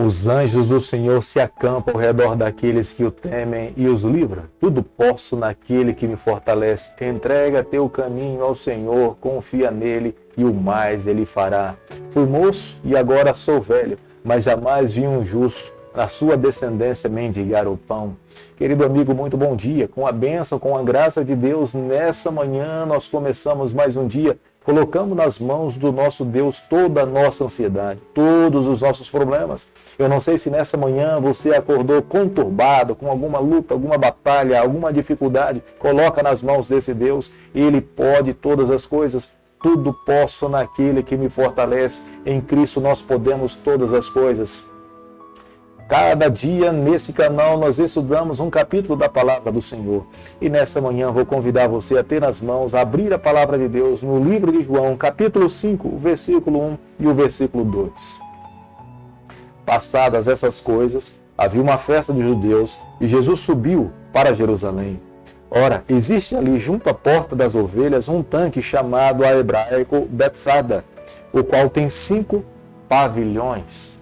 Os anjos do Senhor se acampam ao redor daqueles que o temem e os livra. Tudo posso naquele que me fortalece. Entrega teu caminho ao Senhor, confia nele e o mais ele fará. Fui moço e agora sou velho, mas jamais vi um justo na sua descendência mendigar o pão. Querido amigo, muito bom dia. Com a bênção, com a graça de Deus, nessa manhã nós começamos mais um dia. Colocamos nas mãos do nosso Deus toda a nossa ansiedade, todos os nossos problemas. Eu não sei se nessa manhã você acordou conturbado, com alguma luta, alguma batalha, alguma dificuldade. Coloca nas mãos desse Deus. Ele pode todas as coisas. Tudo posso naquele que me fortalece. Em Cristo nós podemos todas as coisas. Cada dia nesse canal nós estudamos um capítulo da Palavra do Senhor. E nessa manhã vou convidar você a ter nas mãos, a abrir a Palavra de Deus no livro de João, capítulo 5, o versículo 1 e o versículo 2. Passadas essas coisas, havia uma festa de judeus e Jesus subiu para Jerusalém. Ora, existe ali junto à porta das ovelhas um tanque chamado a hebraico Betsada, o qual tem 5 pavilhões.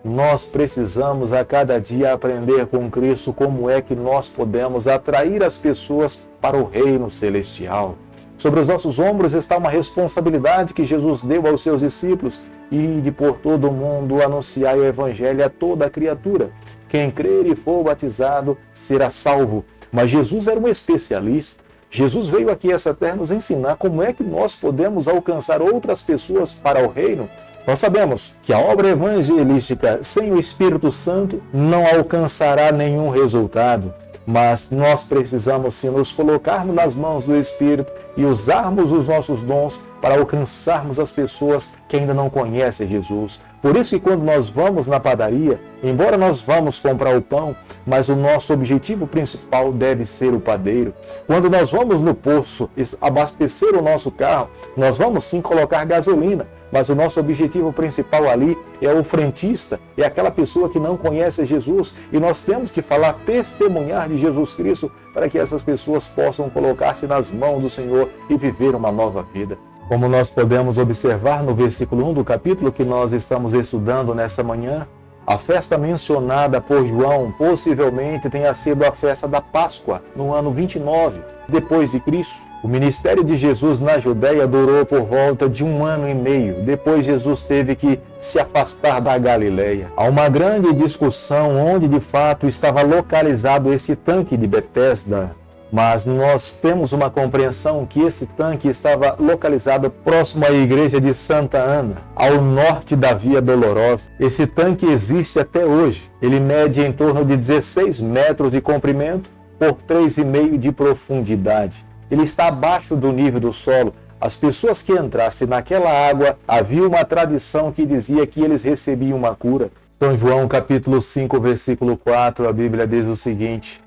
Nós precisamos a cada dia aprender com Cristo como é que nós podemos atrair as pessoas para o reino celestial. Sobre os nossos ombros está uma responsabilidade que Jesus deu aos seus discípulos e de por todo o mundo anunciar o evangelho a toda criatura. Quem crer e for batizado será salvo. Mas Jesus era um especialista. Jesus veio aqui a essa terra nos ensinar como é que nós podemos alcançar outras pessoas para o reino. Nós sabemos que a obra evangelística sem o Espírito Santo não alcançará nenhum resultado, mas nós precisamos sim nos colocarmos nas mãos do Espírito e usarmos os nossos dons para alcançarmos as pessoas que ainda não conhecem Jesus. Por isso que quando nós vamos na padaria, embora nós vamos comprar o pão, mas o nosso objetivo principal deve ser o padeiro. Quando nós vamos no posto abastecer o nosso carro, nós vamos sim colocar gasolina, mas o nosso objetivo principal ali é o frentista, é aquela pessoa que não conhece Jesus, e nós temos que falar, testemunhar de Jesus Cristo para que essas pessoas possam colocar-se nas mãos do Senhor e viver uma nova vida. Como nós podemos observar no versículo 1 do capítulo que nós estamos estudando nessa manhã, a festa mencionada por João possivelmente tenha sido a festa da Páscoa, no ano 29 depois de Cristo. O ministério de Jesus na Judéia durou por volta de 1 ano e meio. Depois Jesus teve que se afastar da Galileia. Há uma grande discussão onde de fato estava localizado esse tanque de Betesda. Mas nós temos uma compreensão que esse tanque estava localizado próximo à igreja de Santa Ana, ao norte da Via Dolorosa. Esse tanque existe até hoje. Ele mede em torno de 16 metros de comprimento por 3,5 de profundidade. Ele está abaixo do nível do solo. As pessoas que entrassem naquela água, havia uma tradição que dizia que eles recebiam uma cura. São João capítulo 5, versículo 4, a Bíblia diz o seguinte: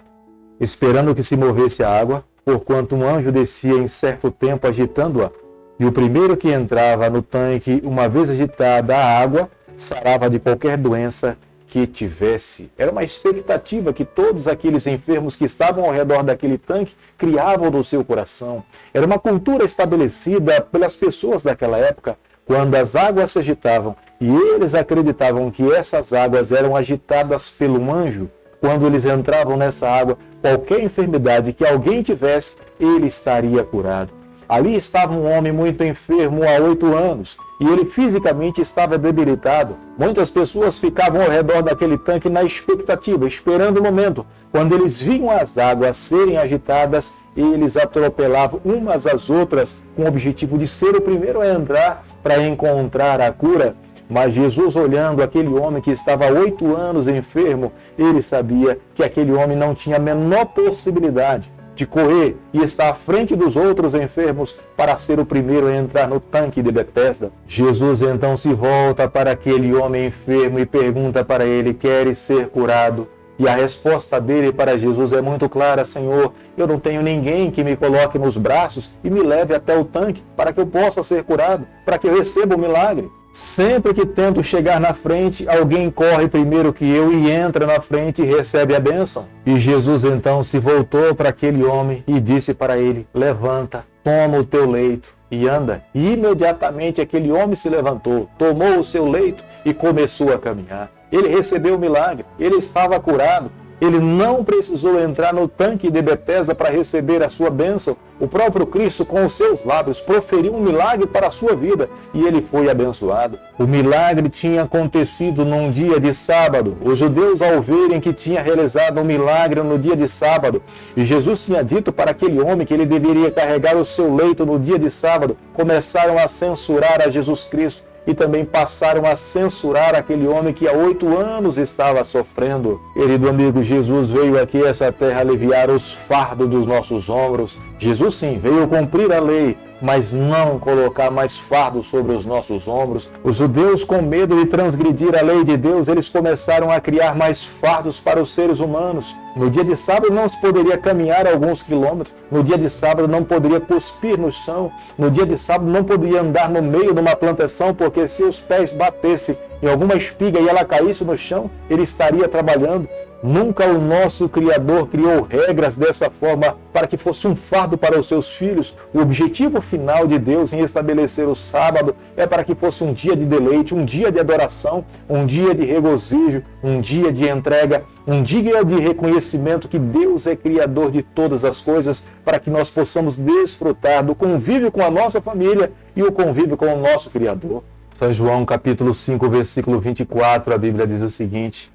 esperando que se movesse a água, porquanto um anjo descia em certo tempo agitando-a, e o primeiro que entrava no tanque, uma vez agitada a água, sarava de qualquer doença que tivesse. Era uma expectativa que todos aqueles enfermos que estavam ao redor daquele tanque criavam no seu coração. Era uma cultura estabelecida pelas pessoas daquela época, quando as águas se agitavam, e eles acreditavam que essas águas eram agitadas pelo anjo. Quando eles entravam nessa água, qualquer enfermidade que alguém tivesse, ele estaria curado. Ali estava um homem muito enfermo há 8 anos e ele fisicamente estava debilitado. Muitas pessoas ficavam ao redor daquele tanque na expectativa, esperando o momento. Quando eles viam as águas serem agitadas, eles atropelavam umas às outras com o objetivo de ser o primeiro a entrar para encontrar a cura. Mas Jesus, olhando aquele homem que estava há 8 anos enfermo, ele sabia que aquele homem não tinha a menor possibilidade de correr e estar à frente dos outros enfermos para ser o primeiro a entrar no tanque de Betesda. Jesus então se volta para aquele homem enfermo e pergunta para ele: queres ser curado? E a resposta dele para Jesus é muito clara: Senhor, eu não tenho ninguém que me coloque nos braços e me leve até o tanque para que eu possa ser curado, para que eu receba o milagre. Sempre que tento chegar na frente, alguém corre primeiro que eu e entra na frente e recebe a bênção. E Jesus então se voltou para aquele homem e disse para ele: levanta, toma o teu leito e anda. E imediatamente aquele homem se levantou, tomou o seu leito e começou a caminhar. ele recebeu o milagre, ele estava curado. Ele não precisou entrar no tanque de Betesda para receber a sua bênção. O próprio Cristo, com os seus lábios, proferiu um milagre para a sua vida e ele foi abençoado. O milagre tinha acontecido num dia de sábado. Os judeus, ao verem que tinha realizado um milagre no dia de sábado, e Jesus tinha dito para aquele homem que ele deveria carregar o seu leito no dia de sábado, começaram a censurar a Jesus Cristo. E também passaram a censurar aquele homem que há 8 anos estava sofrendo. Querido amigo, Jesus veio aqui a essa terra aliviar os fardos dos nossos ombros. Jesus sim, veio cumprir a lei, mas não colocar mais fardo sobre os nossos ombros. Os judeus, com medo de transgredir a lei de Deus, eles começaram a criar mais fardos para os seres humanos. No dia de sábado não se poderia caminhar alguns quilômetros. No dia de sábado não poderia cuspir no chão. No dia de sábado não poderia andar no meio de uma plantação, porque se os pés batessem em alguma espiga e ela caísse no chão, ele estaria trabalhando. Nunca o nosso Criador criou regras dessa forma para que fosse um fardo para os seus filhos. O objetivo final de Deus em estabelecer o sábado é para que fosse um dia de deleite, um dia de adoração, um dia de regozijo, um dia de entrega, um dia de reconhecimento que Deus é Criador de todas as coisas, para que nós possamos desfrutar do convívio com a nossa família e o convívio com o nosso Criador. São João capítulo 5, versículo 24, a Bíblia diz o seguinte: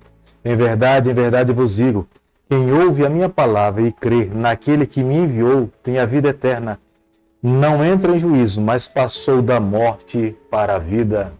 em verdade vos digo, quem ouve a minha palavra e crê naquele que me enviou tem a vida eterna. Não entra em juízo, mas passou da morte para a vida.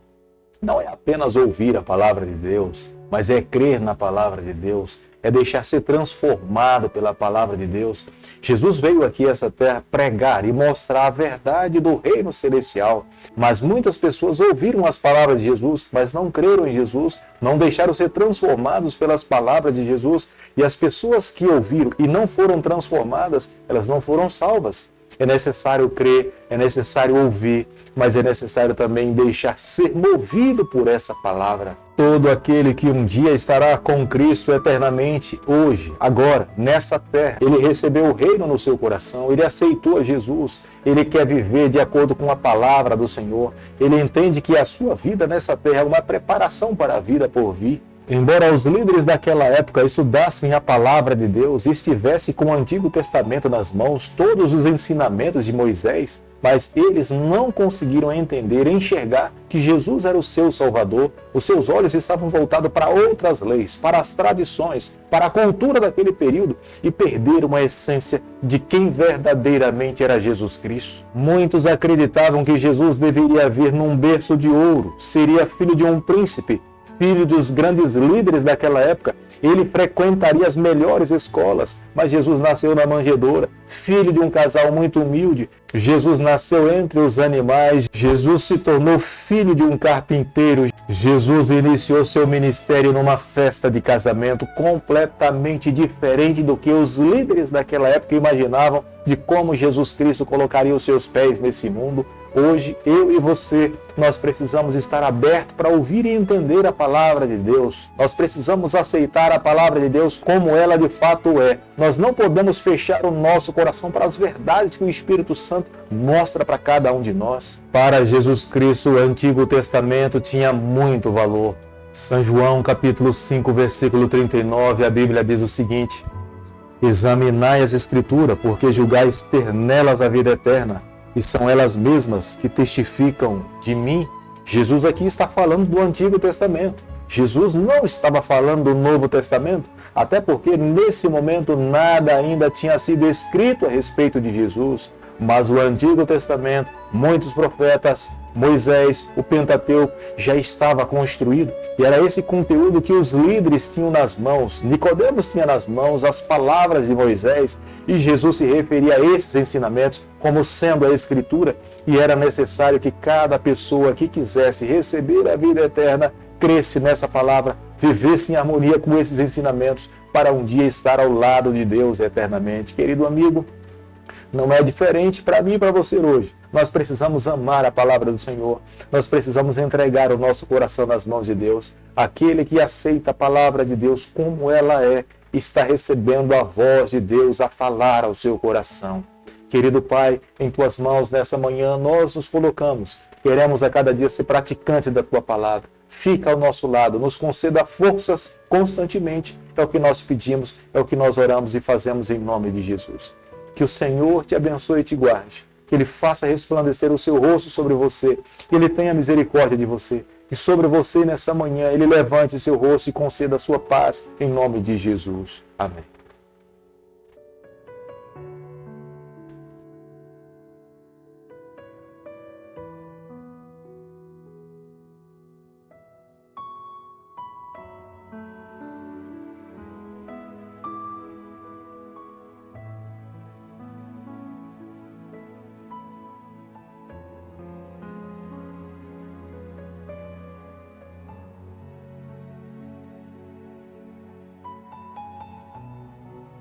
Não é apenas ouvir a palavra de Deus, mas é crer na palavra de Deus, é deixar ser transformado pela palavra de Deus. Jesus veio aqui a essa terra pregar e mostrar a verdade do reino celestial, mas muitas pessoas ouviram as palavras de Jesus, mas não creram em Jesus, não deixaram ser transformados pelas palavras de Jesus, e as pessoas que ouviram e não foram transformadas, elas não foram salvas. É necessário crer, é necessário ouvir, mas é necessário também deixar ser movido por essa palavra. Todo aquele que um dia estará com Cristo eternamente, hoje, agora, nessa terra, ele recebeu o reino no seu coração, ele aceitou a Jesus, ele quer viver de acordo com a palavra do Senhor, ele entende que a sua vida nessa terra é uma preparação para a vida por vir. Embora os líderes daquela época estudassem a palavra de Deus e estivessem com o Antigo Testamento nas mãos, todos os ensinamentos de Moisés, mas eles não conseguiram entender, enxergar que Jesus era o seu Salvador. Os seus olhos estavam voltados para outras leis, para as tradições, para a cultura daquele período e perderam a essência de quem verdadeiramente era Jesus Cristo. Muitos acreditavam que Jesus deveria vir num berço de ouro, seria filho de um príncipe, filho dos grandes líderes daquela época, ele frequentaria as melhores escolas, mas Jesus nasceu na manjedoura, filho de um casal muito humilde. Jesus nasceu entre os animais, Jesus se tornou filho de um carpinteiro, Jesus iniciou seu ministério numa festa de casamento completamente diferente do que os líderes daquela época imaginavam de como Jesus Cristo colocaria os seus pés nesse mundo. Hoje, eu e você, nós precisamos estar abertos para ouvir e entender a palavra de Deus. Nós precisamos aceitar a palavra de Deus como ela de fato é. Nós não podemos fechar o nosso coração para as verdades que o Espírito Santo mostra para cada um de nós. Para Jesus Cristo, o Antigo Testamento tinha muito valor. São João capítulo 5, versículo 39, a Bíblia diz o seguinte: examinai as Escrituras, porque julgais ter nelas a vida eterna, e são elas mesmas que testificam de mim. Jesus aqui está falando do Antigo Testamento. Jesus não estava falando do Novo Testamento, até porque nesse momento nada ainda tinha sido escrito a respeito de Jesus. Mas o Antigo Testamento, muitos profetas, Moisés, o Pentateuco já estava construído. E era esse conteúdo que os líderes tinham nas mãos. Nicodemos tinha nas mãos as palavras de Moisés e Jesus se referia a esses ensinamentos como sendo a Escritura. E era necessário que cada pessoa que quisesse receber a vida eterna cresce nessa palavra, vivesse em harmonia com esses ensinamentos para um dia estar ao lado de Deus eternamente. Querido amigo, não é diferente para mim e para você hoje. Nós precisamos amar a palavra do Senhor. Nós precisamos entregar o nosso coração nas mãos de Deus. Aquele que aceita a palavra de Deus como ela é, está recebendo a voz de Deus a falar ao seu coração. Querido Pai, em Tuas mãos nessa manhã nós nos colocamos. Queremos a cada dia ser praticantes da Tua palavra. Fica ao nosso lado, nos conceda forças constantemente. É o que nós pedimos, é o que nós oramos e fazemos em nome de Jesus. Que o Senhor te abençoe e te guarde. Que Ele faça resplandecer o seu rosto sobre você. Que Ele tenha misericórdia de você. Que sobre você nessa manhã Ele levante seu rosto e conceda a sua paz em nome de Jesus. Amém.